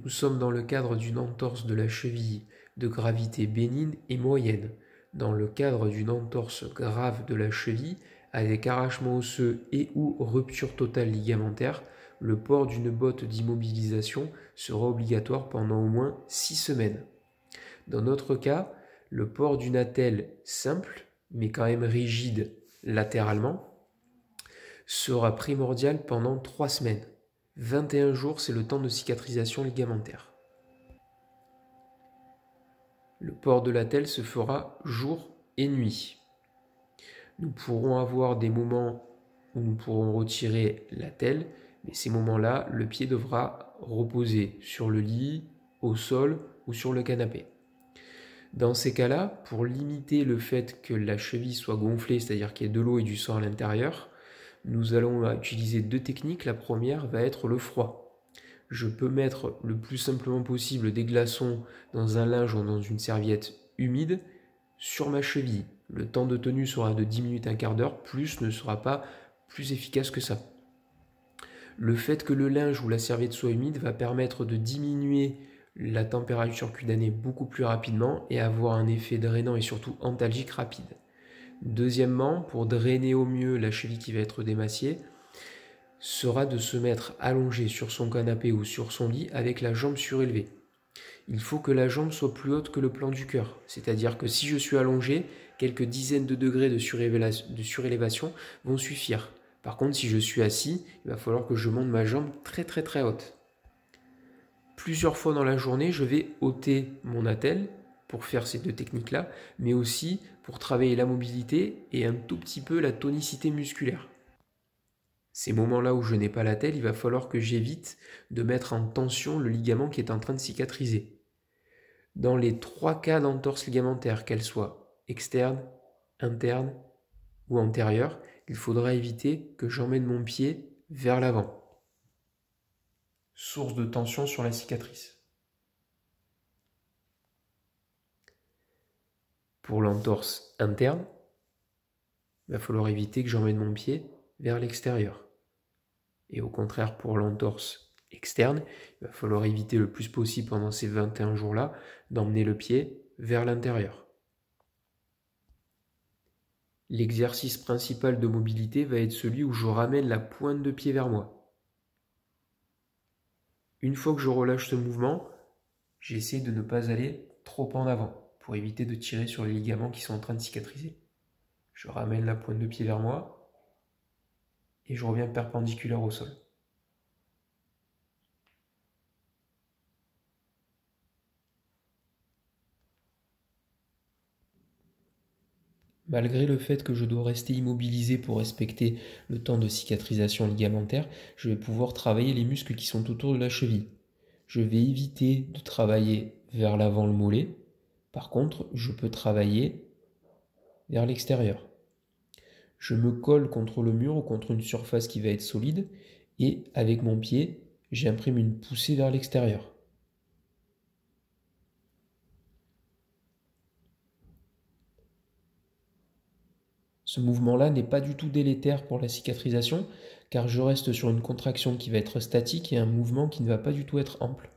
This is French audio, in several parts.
Nous sommes dans le cadre d'une entorse de la cheville de gravité bénigne et moyenne. Dans le cadre d'une entorse grave de la cheville, avec arrachement osseux et ou rupture totale ligamentaire, le port d'une botte d'immobilisation sera obligatoire pendant au moins 6 semaines. Dans notre cas, le port d'une attelle simple, mais quand même rigide latéralement, sera primordial pendant 3 semaines. 21 jours, c'est le temps de cicatrisation ligamentaire. Le port de l'attelle se fera jour et nuit. Nous pourrons avoir des moments où nous pourrons retirer l'attelle, mais ces moments-là, le pied devra reposer sur le lit, au sol ou sur le canapé. Dans ces cas-là, pour limiter le fait que la cheville soit gonflée, c'est-à-dire qu'il y ait de l'eau et du sang à l'intérieur, nous allons utiliser 2 techniques. La première va être le froid. Je peux mettre le plus simplement possible des glaçons dans un linge ou dans une serviette humide sur ma cheville. Le temps de tenue sera de 10 minutes, un quart d'heure, plus ne sera pas plus efficace que ça. Le fait que le linge ou la serviette soit humide va permettre de diminuer la température cutanée beaucoup plus rapidement et avoir un effet drainant et surtout antalgique rapide. Deuxièmement, pour drainer au mieux la cheville qui va être démaciée, sera de se mettre allongé sur son canapé ou sur son lit avec la jambe surélevée. Il faut que la jambe soit plus haute que le plan du cœur, c'est-à-dire que si je suis allongé, quelques dizaines de degrés de surélévation vont suffire. Par contre, si je suis assis, il va falloir que je monte ma jambe très très très haute. Plusieurs fois dans la journée, je vais ôter mon attelle pour faire ces 2 techniques-là, mais aussi pour travailler la mobilité et un tout petit peu la tonicité musculaire. Ces moments-là où je n'ai pas l'attelle, il va falloir que j'évite de mettre en tension le ligament qui est en train de cicatriser. Dans les 3 cas d'entorse ligamentaire, qu'elle soit externe, interne ou antérieure, il faudra éviter que j'emmène mon pied vers l'avant. Source de tension sur la cicatrice. Pour l'entorse interne, il va falloir éviter que j'emmène mon pied vers l'extérieur. Et au contraire, pour l'entorse externe, il va falloir éviter le plus possible pendant ces 21 jours-là d'emmener le pied vers l'intérieur. L'exercice principal de mobilité va être celui où je ramène la pointe de pied vers moi. Une fois que je relâche ce mouvement, j'essaie de ne pas aller trop en avant pour éviter de tirer sur les ligaments qui sont en train de cicatriser. Je ramène la pointe de pied vers moi et je reviens perpendiculaire au sol. Malgré le fait que je dois rester immobilisé pour respecter le temps de cicatrisation ligamentaire, je vais pouvoir travailler les muscles qui sont autour de la cheville. Je vais éviter de travailler vers l'avant le mollet. Par contre, je peux travailler vers l'extérieur. Je me colle contre le mur ou contre une surface qui va être solide et avec mon pied, j'imprime une poussée vers l'extérieur. Ce mouvement-là n'est pas du tout délétère pour la cicatrisation car je reste sur une contraction qui va être statique et un mouvement qui ne va pas du tout être ample.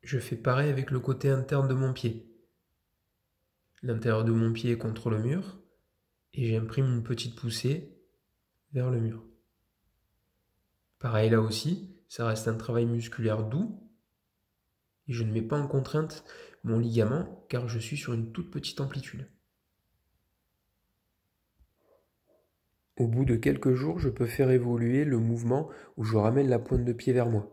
Je fais pareil avec le côté interne de mon pied. L'intérieur de mon pied est contre le mur et j'imprime une petite poussée vers le mur. Pareil là aussi, ça reste un travail musculaire doux et je ne mets pas en contrainte mon ligament car je suis sur une toute petite amplitude. Au bout de quelques jours, je peux faire évoluer le mouvement où je ramène la pointe de pied vers moi.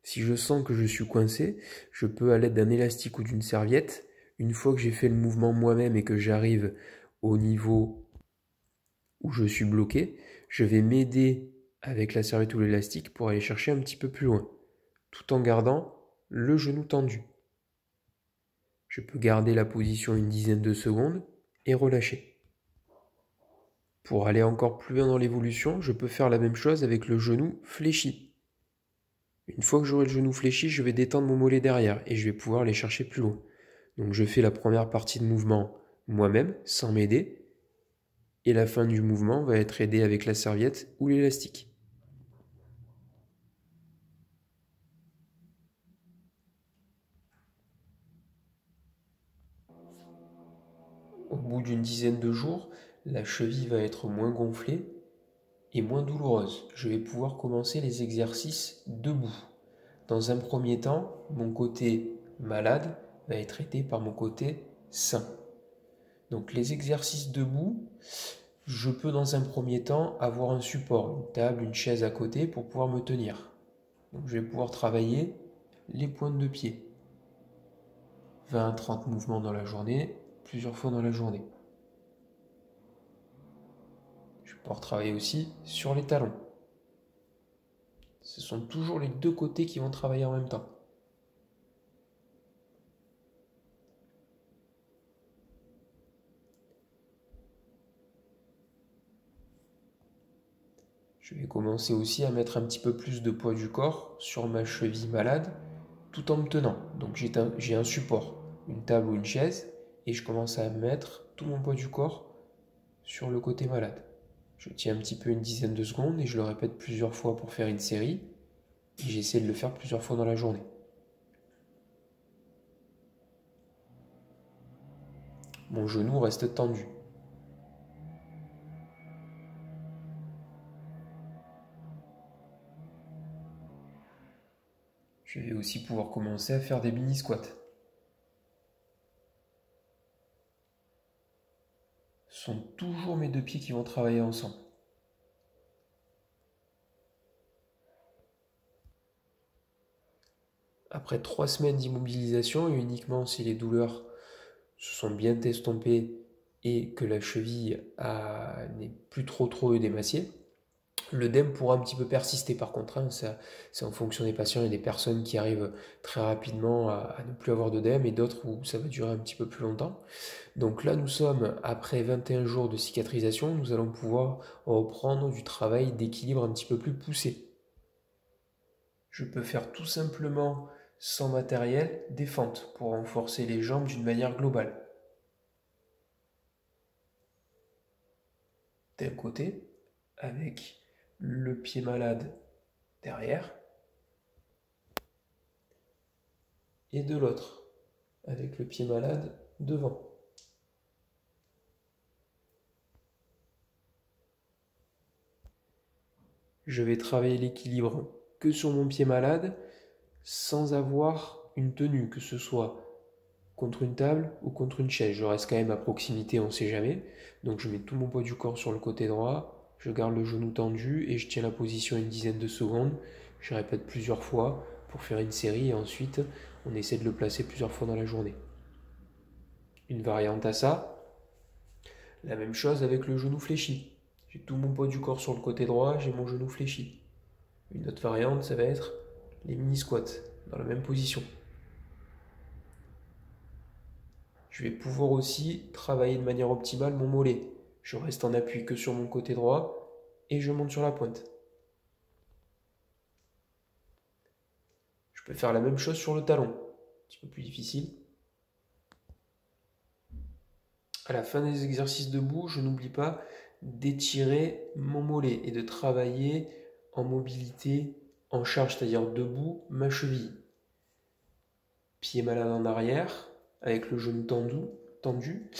Si je sens que je suis coincé, je peux à l'aide d'un élastique ou d'une serviette, une fois que j'ai fait le mouvement moi-même et que j'arrive au niveau où je suis bloqué, je vais m'aider avec la serviette ou l'élastique pour aller chercher un petit peu plus loin, tout en gardant le genou tendu. Je peux garder la position une dizaine de secondes et relâcher. Pour aller encore plus loin dans l'évolution, je peux faire la même chose avec le genou fléchi. Une fois que j'aurai le genou fléchi, je vais détendre mon mollet derrière et je vais pouvoir aller chercher plus loin. Donc je fais la première partie de mouvement moi-même, sans m'aider, et la fin du mouvement va être aidé avec la serviette ou l'élastique. bout d'une dizaine de jours, la cheville va être moins gonflée et moins douloureuse. Je vais pouvoir commencer les exercices debout. Dans un premier temps, mon côté malade va être aidé par mon côté sain. Donc les exercices debout, je peux dans un premier temps avoir un support, une table, une chaise à côté pour pouvoir me tenir. Donc je vais pouvoir travailler les pointes de pied. 20 à 30 mouvements dans la journée, plusieurs fois dans la journée. Je vais pouvoir travailler aussi sur les talons. Ce sont toujours les deux côtés qui vont travailler en même temps. Je vais commencer aussi à mettre un petit peu plus de poids du corps sur ma cheville malade tout en me tenant. Donc j'ai un support, une table ou une chaise, et je commence à mettre tout mon poids du corps sur le côté malade. Je tiens un petit peu une dizaine de secondes et je le répète plusieurs fois pour faire une série. Et j'essaie de le faire plusieurs fois dans la journée. Mon genou reste tendu. Je vais aussi pouvoir commencer à faire des mini squats. Ce sont toujours mes deux pieds qui vont travailler ensemble. Après 3 semaines d'immobilisation, et uniquement si les douleurs se sont bien estompées et que la cheville n'est plus trop édémaciée, l'œdème pourra un petit peu persister par contre, hein, c'est en fonction des patients. Il y a des personnes qui arrivent très rapidement à ne plus avoir d'œdème et d'autres où ça va durer un petit peu plus longtemps. Donc là, nous sommes après 21 jours de cicatrisation, nous allons pouvoir reprendre du travail d'équilibre un petit peu plus poussé. Je peux faire tout simplement, sans matériel, des fentes pour renforcer les jambes d'une manière globale. D'un côté, avec le pied malade derrière, et de l'autre, avec le pied malade devant. Je vais travailler l'équilibre que sur mon pied malade, sans avoir une tenue, que ce soit contre une table ou contre une chaise. Je reste quand même à proximité, on ne sait jamais. Donc je mets tout mon poids du corps sur le côté droit, je garde le genou tendu et je tiens la position une dizaine de secondes. Je répète plusieurs fois pour faire une série et ensuite on essaie de le placer plusieurs fois dans la journée. Une variante à ça, la même chose avec le genou fléchi. J'ai tout mon poids du corps sur le côté droit, j'ai mon genou fléchi. Une autre variante, ça va être les mini squats dans la même position. Je vais pouvoir aussi travailler de manière optimale mon mollet. Je reste en appui que sur mon côté droit et je monte sur la pointe. Je peux faire la même chose sur le talon. Un petit peu plus difficile. À la fin des exercices debout, je n'oublie pas d'étirer mon mollet et de travailler en mobilité en charge, c'est-à-dire debout, ma cheville. Pied malade en arrière, avec le genou tendu.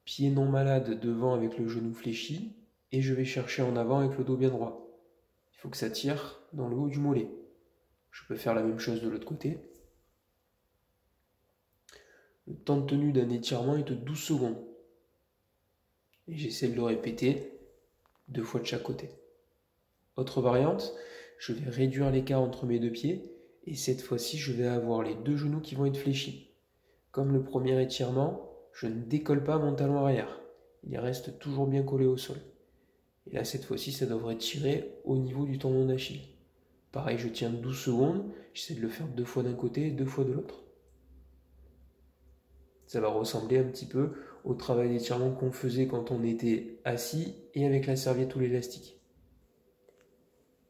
Pied non malade devant avec le genou fléchi. Et je vais chercher en avant avec le dos bien droit. Il faut que ça tire dans le haut du mollet. Je peux faire la même chose de l'autre côté. Le temps de tenue d'un étirement est de 12 secondes. Et j'essaie de le répéter 2 fois de chaque côté. Autre variante, je vais réduire l'écart entre mes deux pieds et cette fois-ci, je vais avoir les deux genoux qui vont être fléchis. Comme le premier étirement, je ne décolle pas mon talon arrière. Il reste toujours bien collé au sol. Et là, cette fois-ci, ça devrait tirer au niveau du tendon d'Achille. Pareil, je tiens 12 secondes, j'essaie de le faire 2 fois d'un côté et 2 fois de l'autre. Ça va ressembler un petit peu au travail d'étirement qu'on faisait quand on était assis et avec la serviette ou l'élastique.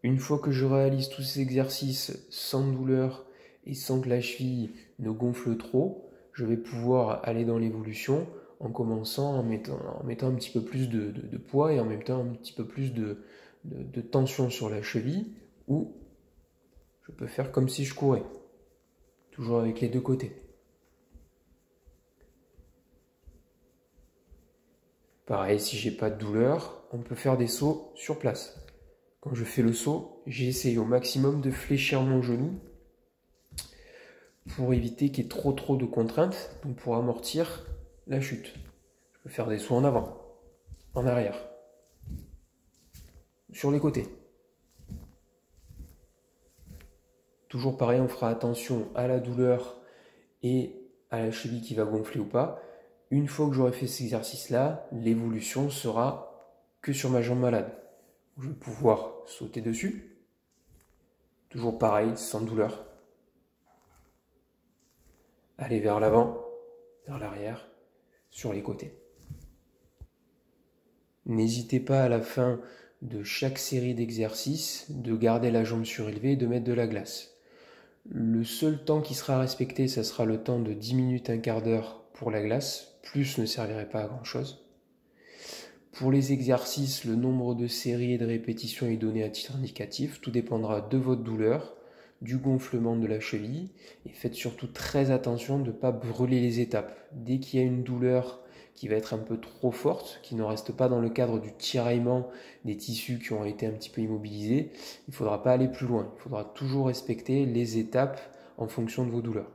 Une fois que je réalise tous ces exercices sans douleur et sans que la cheville ne gonfle trop, je vais pouvoir aller dans l'évolution en commençant en mettant un petit peu plus de poids et en même temps un petit peu plus de tension sur la cheville, ou je peux faire comme si je courais, toujours avec les deux côtés. Pareil, si j'ai pas de douleur, on peut faire des sauts sur place. Quand je fais le saut, j'essaye au maximum de fléchir mon genou pour éviter qu'il y ait trop de contraintes, donc pour amortir la chute. Je peux faire des sauts en avant, en arrière, sur les côtés. Toujours pareil, on fera attention à la douleur et à la cheville qui va gonfler ou pas. Une fois que j'aurai fait cet exercice-là, l'évolution sera que sur ma jambe malade. Je vais pouvoir sauter dessus. Toujours pareil, sans douleur. Aller vers l'avant, vers l'arrière, sur les côtés. N'hésitez pas à la fin de chaque série d'exercices de garder la jambe surélevée et de mettre de la glace. Le seul temps qui sera respecté, ça sera le temps de 10 minutes, un quart d'heure pour la glace. Plus ne servirait pas à grand chose. Pour les exercices, le nombre de séries et de répétitions est donné à titre indicatif. Tout dépendra de votre douleur, du gonflement de la cheville. Et faites surtout très attention de ne pas brûler les étapes. Dès qu'il y a une douleur qui va être un peu trop forte, qui ne reste pas dans le cadre du tiraillement des tissus qui ont été un petit peu immobilisés, il ne faudra pas aller plus loin. Il faudra toujours respecter les étapes en fonction de vos douleurs.